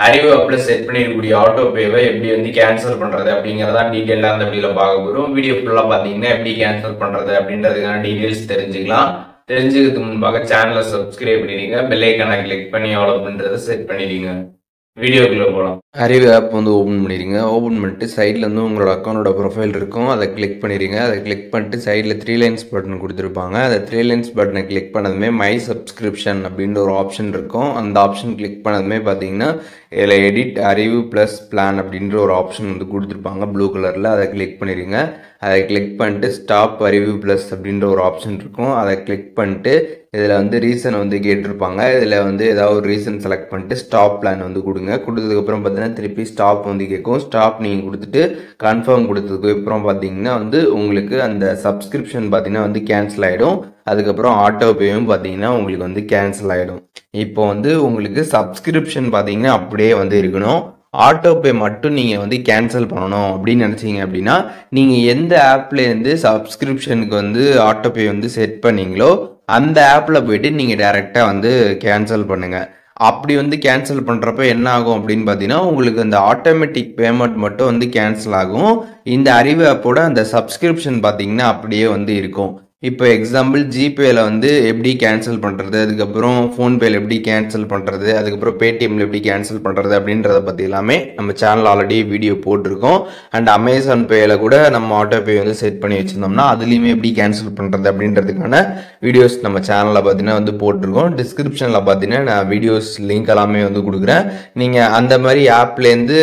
அறிவு ஆப்ல set பண்ணிருக்கக்கூடிய auto பேவை எப்படி வந்து கேன்சல் பண்றது அப்படிங்கறத டீடைலா அந்த வீடியோல பார்க்க போறோம். வீடியோ ஃபுல்லா பாத்தீங்கன்னா எப்படி கேன்சல் பண்றது அப்படின்றதுக்கான டீடைல்ஸ் தெரிஞ்சுக்கலாம். தெரிஞ்சுக்கிறதுக்கு முன்பாக சேனலை சப்ஸ்கிரைப் பண்ணிடுங்க, பெல் ஐக்கானை கிளிக் பண்ணி ஆல் பண்றதை செட் பண்ணிடுங்க. வீடியோக்குள்ள போகலாம். அறிவு ஆப் வந்து ஓப்பன் பண்ணிடுங்க. ஓப்பன் பண்ணிட்டு சைடில் வந்து உங்களோட அக்கௌண்டோட ப்ரொஃபைல் இருக்கும், அதை கிளிக் பண்ணிடுங்க. அதை கிளிக் பண்ணிட்டு சைடில் 3 லைன்ஸ் பட்டன் கொடுத்துருப்பாங்க. அந்த 3 லைன்ஸ் பட்டனை கிளிக் பண்ணதுமே மை சப்ஸ்கிரிப்ஷன் அப்படின்ற ஒரு ஆப்ஷன் இருக்கும். அந்த ஆப்ஷன் கிளிக் பண்ணதுமே பார்த்தீங்கன்னா இதில் எடிட் அறிவு ப்ளஸ் பிளான் அப்படின்ற ஒரு ஆப்ஷன் வந்து கொடுத்துருப்பாங்க ப்ளூ கலரில். அதை கிளிக் பண்ணிடுங்க. அதை கிளிக் பண்ணிட்டு ஸ்டாப் அறிவு ப்ளஸ் அப்படின்ற ஒரு ஆப்ஷன் இருக்கும். அதை கிளிக் பண்ணிட்டு இதில் வந்து ரீசன் வந்து கேட்டிருப்பாங்க. இதில் வந்து ஏதாவது ஒரு ரீசன் செலக்ட் பண்ணிட்டு ஸ்டாப் பிளான் வந்து கொடுங்க. கொடுத்ததுக்கப்புறம் பார்த்தீங்கன்னா திருப்பி ஸ்டாப் வந்து கேட்கும். ஸ்டாப் நீங்கள் கொடுத்துட்டு கன்ஃபார்ம் கொடுத்ததுக்கு அப்புறம் பார்த்தீங்கன்னா வந்து உங்களுக்கு அந்த சப்ஸ்கிரிப்ஷன் பார்த்தீங்கன்னா வந்து கேன்சல் ஆகிடும். அதுக்கப்புறம் ஆட்டோ பேவும் பார்த்தீங்கன்னா உங்களுக்கு வந்து கேன்சல் ஆகிடும். இப்போ வந்து உங்களுக்கு சப்ஸ்கிரிப்ஷன் பார்த்தீங்கன்னா அப்படியே வந்து இருக்கணும். ஆட்டோ பே மட்டும் நீங்கள் வந்து கேன்சல் பண்ணணும் அப்படின்னு நினச்சிங்க அப்படின்னா நீங்கள் எந்த ஆப்லேருந்து சப்ஸ்கிரிப்ஷனுக்கு வந்து ஆட்டோ பே வந்து செட் பண்ணீங்களோ அந்த ஆப்பில் போயிட்டு நீங்கள் டைரெக்டாக வந்து கேன்சல் பண்ணுங்கள். அப்படி வந்து கேன்சல் பண்ணுறப்ப என்ன ஆகும் அப்படின்னு பார்த்தீங்கன்னா உங்களுக்கு அந்த ஆட்டோமேட்டிக் பேமெண்ட் மட்டும் வந்து கேன்சல் ஆகும். இந்த அறிவு ஆப்போட அந்த சப்ஸ்கிரிப்ஷன் பார்த்தீங்கன்னா அப்படியே வந்து இருக்கும். இப்போ எக்ஸாம்பிள் ஜிபேயில் வந்து எப்படி கேன்சல் பண்ணுறது, அதுக்கப்புறம் ஃபோன்பேயில் எப்படி கேன்சல் பண்ணுறது, அதுக்கப்புறம் பேடிஎம்மில் எப்படி கேன்சல் பண்ணுறது அப்படின்றத பற்றி எல்லாமே நம்ம சேனல் ஆல்ரெடி வீடியோ போட்டிருக்கோம். அண்ட் அமேசான் பேயில் கூட நம்ம ஆட்டோ பே வந்து செட் பண்ணி வச்சுருந்தோம்னா அதுலேயுமே எப்படி கேன்சல் பண்ணுறது அப்படின்றதுக்கான வீடியோஸ் நம்ம சேனலில் பார்த்தீங்கன்னா வந்து போட்டிருக்கோம். டிஸ்கிரிப்ஷனில் பார்த்தீங்கன்னா நான் வீடியோஸ் லிங்க் எல்லாமே வந்து கொடுக்குறேன். நீங்கள் அந்த மாதிரி ஆப்லேருந்து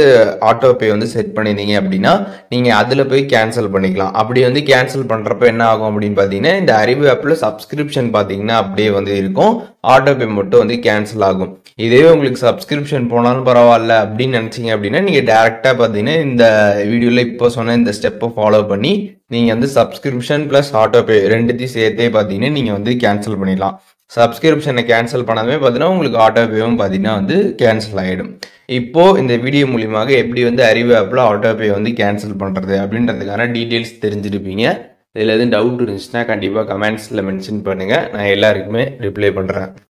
ஆட்டோ பே வந்து செட் பண்ணியிருந்தீங்க அப்படின்னா நீங்கள் அதில் போய் கேன்சல் பண்ணிக்கலாம். அப்படி வந்து கேன்சல் பண்ணுறப்ப என்ன ஆகும் அப்படின்னு பார்த்தீங்கன்னா இந்த அறிவு ஆப்பில் சப்ஸ்கிரிப்ஷன் பார்த்தீங்கன்னா அப்படியே வந்து இருக்கும். ஆட்டோ பே மட்டும் வந்து கேன்சல் ஆகும். இதே உங்களுக்கு சப்ஸ்கிரிப்ஷன் போனாலும் பரவாயில்ல அப்படின்னு நினச்சிங்க அப்படின்னா நீங்கள் டேரெக்டாக பார்த்தீங்கன்னா இந்த வீடியோவில் இப்போ சொன்ன இந்த ஸ்டெப்பை ஃபாலோ பண்ணி நீங்கள் வந்து சப்ஸ்கிரிப்ஷன் ப்ளஸ் ஆட்டோ பே ரெண்டுத்தையும் சேர்த்தே பார்த்தீங்கன்னா நீங்கள் வந்து கேன்சல் பண்ணிடலாம். சப்ஸ்கிரிப்ஷனை கேன்சல் பண்ணாமே பார்த்தீங்கன்னா உங்களுக்கு ஆட்டோ பேவும் பார்த்தீங்கன்னா வந்து கேன்சல் ஆகிடும். இப்போது இந்த வீடியோ மூலியமாக எப்படி வந்து அறிவு ஆப்பில் ஆட்டோ பே வந்து கேன்சல் பண்ணுறது அப்படின்றதுக்கான டீட்டெயில்ஸ் தெரிஞ்சிருப்பீங்க. இதில் எதுவும் டவுட் இருந்துச்சுன்னா கண்டிப்பாக கமெண்ட்ஸில் மென்ஷன் பண்ணுங்கள், நான் எல்லாருக்குமே ரிப்ளை பண்ணுறேன்.